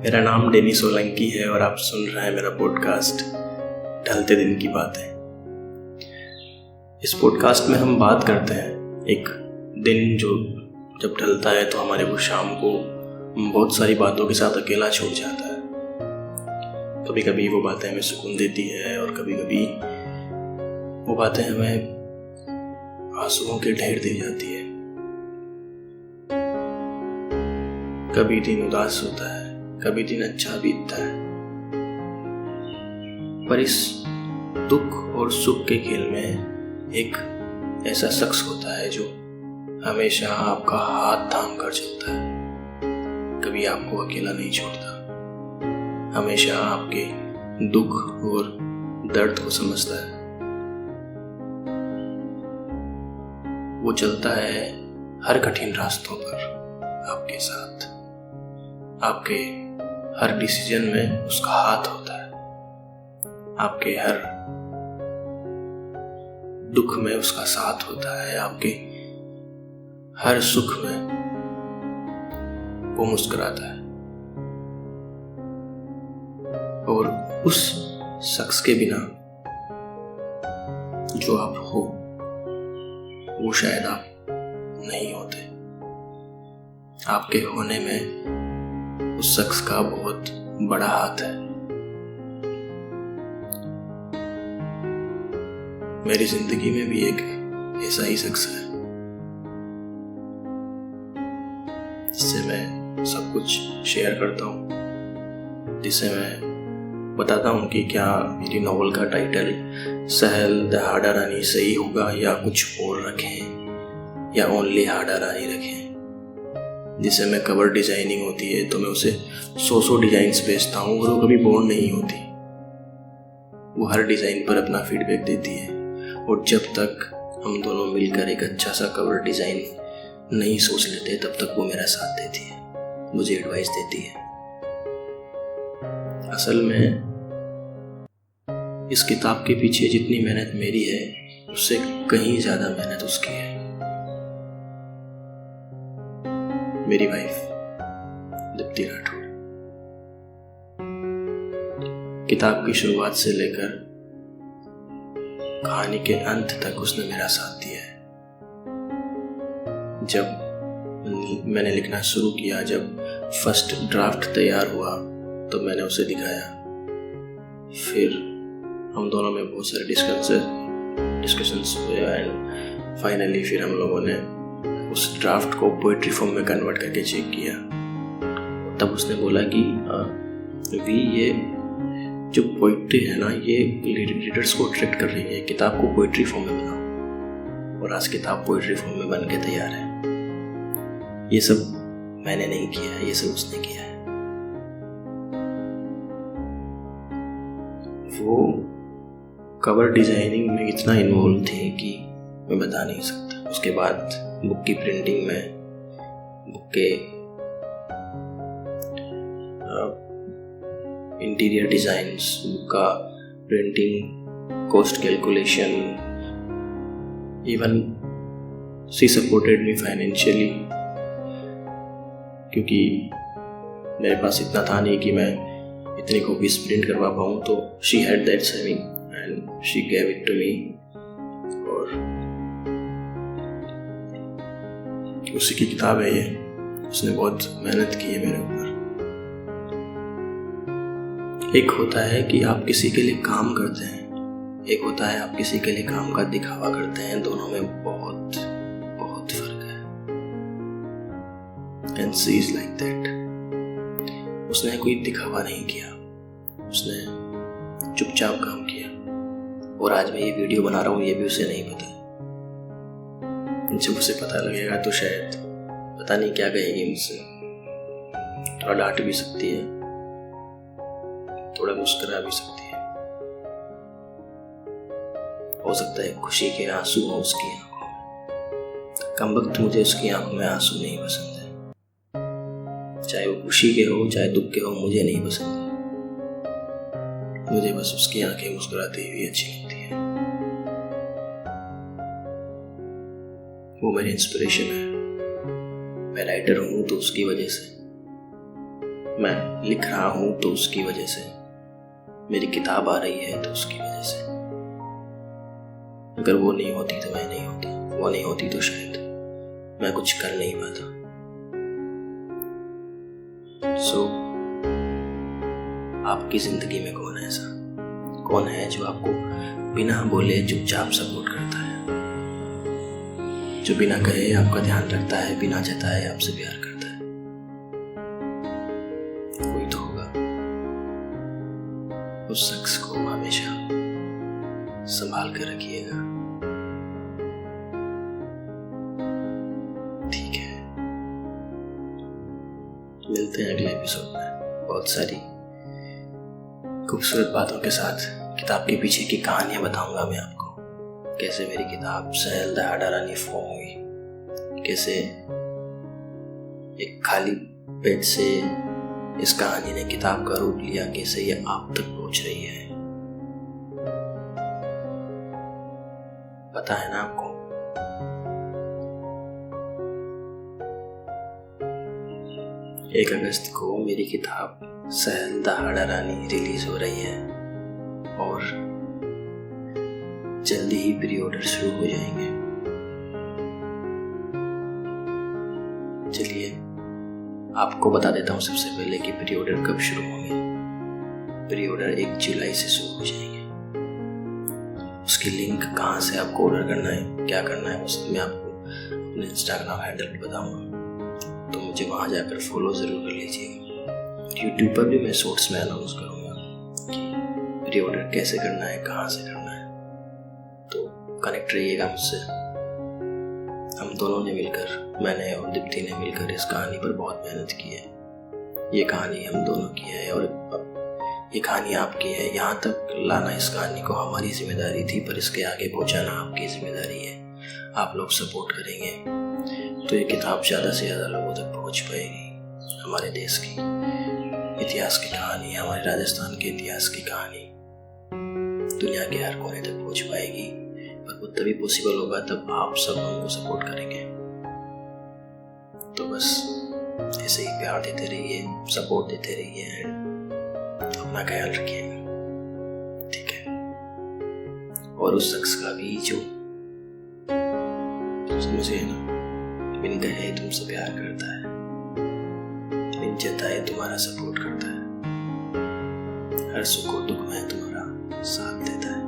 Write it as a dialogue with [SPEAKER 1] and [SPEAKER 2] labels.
[SPEAKER 1] मेरा नाम डेनी सोलंकी है और आप सुन रहे हैं मेरा पॉडकास्ट ढलते दिन की बातें। इस पॉडकास्ट में हम बात करते हैं एक दिन जो जब ढलता है तो हमारे वो शाम को बहुत सारी बातों के साथ अकेला छोड़ जाता है। कभी कभी वो बातें हमें सुकून देती है और कभी कभी वो बातें हमें आंसुओं के ढेर दे जाती है। कभी दिन उदास होता है, कभी दिन अच्छा बीतता है, पर इस दुख और सुख के खेल में एक ऐसा शख्स होता है जो हमेशा आपका हाथ थाम कर चलता है, कभी आपको अकेला नहीं छोड़ता, हमेशा आपके दुख और दर्द को समझता है। वो चलता है हर कठिन रास्तों पर आपके साथ, आपके हर डिसीजन में उसका हाथ होता है, आपके हर दुख में उसका साथ होता है, आपके हर सुख में वो मुस्कुराता है। और उस शख्स के बिना जो आप हो वो शायद आप नहीं होते। आपके होने में उस शख्स का बहुत बड़ा हाथ है। मेरी जिंदगी में भी एक ऐसा ही शख्स है जिससे मैं सब कुछ शेयर करता हूँ, जिसे मैं बताता हूँ कि क्या मेरी नॉवल का टाइटल सहल द हाडा रानी सही होगा या कुछ और रखें या ओनली हाडा रानी रखें। जिसे मैं कवर डिजाइनिंग होती है तो मैं उसे 100 डिजाइन्स भेजता हूँ और वो कभी बोर नहीं होती। वो हर डिज़ाइन पर अपना फीडबैक देती है और जब तक हम दोनों मिलकर एक अच्छा सा कवर डिज़ाइन नहीं सोच लेते तब तक वो मेरा साथ देती है, मुझे एडवाइस देती है। असल में इस किताब के पीछे जितनी मेहनत मेरी है उससे कहीं ज़्यादा मेहनत उसकी है। मेरी वाइफ दीप्ति राठौड़। किताब की शुरुआत से लेकर कहानी के अंत तक उसने मेरा साथ दिया है। जब मैंने लिखना शुरू किया, जब फर्स्ट ड्राफ्ट तैयार हुआ तो मैंने उसे दिखाया, फिर हम दोनों में बहुत सारे डिस्कशंस हुए एंड फाइनली फिर हम लोगों ने उस ड्राफ्ट को पोइट्री फॉर्म में कन्वर्ट करके चेक किया। तब उसने बोला कि ये जो पोइट्री है ना, ये रीडर्स को अट्रैक्ट कर रही है, किताब को पोइट्री फॉर्म में बनाओ। और आज किताब पोइट्री फॉर्म में बन के तैयार है। ये सब मैंने नहीं किया है, ये सब उसने किया है। वो कवर डिजाइनिंग में इतना इन्वॉल्व थे कि मैं बता नहीं सकता। उसके बाद बुक की प्रिंटिंग में, बुक के इंटीरियर डिजाइन्स, बुक का printing, cost calculation, even she supported me financially, क्योंकि मेरे पास इतना था नहीं कि मैं इतनी कॉपीज प्रिंट करवा पाऊँ। तो she had that saving and she gave it to me. और उसी की किताब है ये, उसने बहुत मेहनत की है मेरे ऊपर। एक होता है कि आप किसी के लिए काम करते हैं, एक होता है आप किसी के लिए काम का दिखावा करते हैं। दोनों में बहुत बहुत फर्क है। And she is like that. उसने कोई दिखावा नहीं किया, उसने चुपचाप काम किया। और आज मैं ये वीडियो बना रहा हूँ ये भी उसे नहीं पता। जब उसे पता लगेगा तो शायद पता नहीं क्या कहेगी मुझसे। थोड़ा डांट भी सकती है, थोड़ा मुस्कुरा भी सकती है। हो सकता है खुशी के आंसू हो उसकी आंखों में। कमबख्त मुझे उसकी आंखों में आंसू नहीं पसंद है। चाहे वो खुशी के हो चाहे दुख के हो, मुझे नहीं पसंद है। मुझे बस उसकी आंखें मुस्कुराती हुई अच्छी लगती है। वो मेरी इंस्पिरेशन है। मैं राइटर हूँ तो उसकी वजह से। मैं लिख रहा हूँ तो उसकी वजह से, मेरी किताब आ रही है तो उसकी वजह से। अगर वो नहीं होती तो मैं नहीं होता, वो नहीं होती तो शायद मैं कुछ कर नहीं पाता। आपकी जिंदगी में कौन है ऐसा, कौन है जो आपको बिना बोले चुपचाप सपोर्ट करता है, जो बिना कहे आपका ध्यान रखता है, बिना जताए आपसे प्यार करता है? कोई तो होगा। उस शख्स को हमेशा संभाल कर रखिएगा। ठीक है, मिलते हैं अगले एपिसोड में बहुत सारी खूबसूरत बातों के साथ। किताब के पीछे की कहानियां बताऊंगा मैं आपको, कैसे मेरी किताब सहल दहाड़ा रानी फॉर्म हुई, कैसे एक खाली पेट से इस कहानी ने किताब का रूप लिया, कैसे ये आप तक पहुंच रही है। पता है ना आपको, 1 अगस्त को मेरी किताब सहल दहाड़ा रानी रिलीज हो रही है और जल्दी ही प्री ऑर्डर शुरू हो जाएंगे। चलिए आपको बता देता हूँ सबसे पहले कि प्री ऑर्डर कब शुरू होंगे। प्री ऑर्डर 1 जुलाई से शुरू हो जाएंगे। उसकी लिंक कहाँ से आपको ऑर्डर करना है, क्या करना है, उस मैं आपको अपने इंस्टाग्राम हैंडल पे बताऊंगा, तो मुझे वहाँ जाकर फॉलो जरूर कर लीजिएगा। यूट्यूब पर भी मैं शॉर्ट्स में अनाउंस करूंगा कि प्री ऑर्डर कैसे करना है, कहाँ से करना है, तो कनेक्ट रहिएगा मुझसे। हम दोनों ने मिलकर, मैंने और दीप्ति ने मिलकर इस कहानी पर बहुत मेहनत की है। ये कहानी हम दोनों की है और ये कहानी आपकी है। यहाँ तक लाना इस कहानी को हमारी जिम्मेदारी थी, पर इसके आगे पहुँचाना आपकी जिम्मेदारी है। आप लोग सपोर्ट करेंगे तो ये किताब ज़्यादा से ज़्यादा लोगों तक पहुँच पाएगी। हमारे देश की इतिहास की कहानी, हमारे राजस्थान के इतिहास की कहानी दुनिया के हर कोने तक पहुँच पाएगी। पर वो तभी पॉसिबल होगा तब आप सब हमको सपोर्ट करेंगे। तो बस ऐसे ही प्यार देते रहिए, सपोर्ट देते रहिए, अपना ख्याल रखिएगा, ठीक है। और उस शख्स का भी जो समझे ना, बिन कहे तुमसे प्यार करता है, बिन जताए तुम्हारा सपोर्ट करता है, हर सुख और दुख में तुम्हारा साथ देता है।